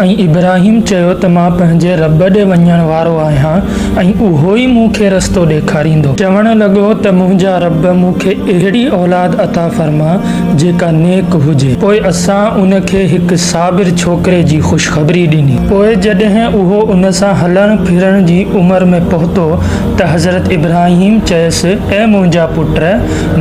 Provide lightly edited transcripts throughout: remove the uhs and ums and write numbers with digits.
ऐं इब्राहिम चयो त मां पंहिंजे रब ॾे वञण वारो आहियां ऐं उहो ई मूंखे रस्तो ॾेखारींदो। चवण लॻो त मुंहिंजा रब मूंखे अहिड़ी औलाद अता फरमा जेका नेक हुजे। पोइ असां उनखे हिकु साबिर छोकिरे जी ख़ुशख़बरी ॾिनी। पोइ जॾहिं उहो उन सां हलण फिरण जी उमिरि में पहुतो त हज़रत इब्राहिम चयसि, ऐ मुंहिंजा पुट,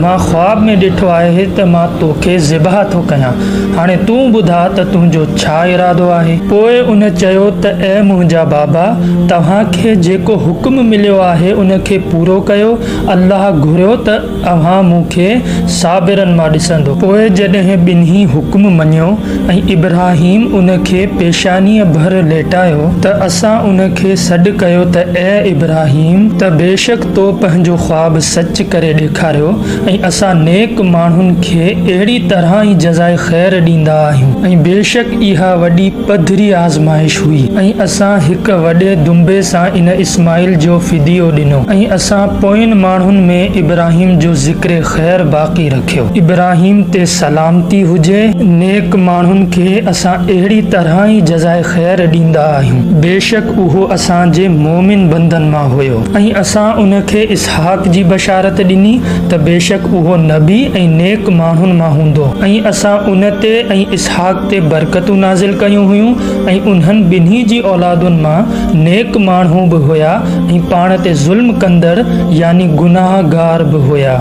मां ख़्वाब में ॾिठो आहे त मां तोखे ज़िबाह थो कयां। हाणे तूं ॿुधा त तुंहिंजो छा इरादो आहे। पोइ उन चयो त ऐ मुंहिंजा बाबा, तव्हांखे जेको हुक्म मिलियो आहे उनखे पूरो कयो। अल्लाह घुरियो त अव्हां मूंखे साबिरनि मां ॾिसंदो। पोइ जॾहिं ॿिन्ही हुक्म मञियो ऐं इब्राहिम उनखे पेशानीअ भर लेटायो त असां उनखे सॾु कयो त ऐ इब्राहिम, त बेशक तो पंहिंजो ख्वाब सच करे ॾेखारियो ऐं असां नेक माण्हुनि खे अहिड़ी तरह ई जज़ाए ख़ैर ॾींदा आहियूं। ऐं बेशक इहा वॾी पधरी आज़माइश हुई ऐं असां हिकु वॾे दुंबे सां इन इस्माइल जो फिदियो ॾिनो ऐं असां पोइनि माण्हुनि में इब्राहिम जो ज़िक्र ख़ैर बाक़ी रखियो। इब्राहिम ते सलामती हुजे। नेक माण्हुनि खे असां अहिड़ी तरह ई जज़ाए ख़ैर ॾींदा आहियूं। बेशक उहो असांजे मोमिन बंदनि मां हुयो। ऐं असां उनखे इसहाक जी बशारत ॾिनी त बेशक उहो नबी ऐं नेक माण्हुनि मां हूंदो। ऐं असां उन ते ऐं इसहाक ते बरकतूं नाज़िल कयूं हुयूं ऐं उन्हनि ॿिन्ही जी औलादुनि मां नेक माण्हू बि हुया ऐं पाण ते ज़ुल्म कंदड़ यानी गुनाहगार बि हुया।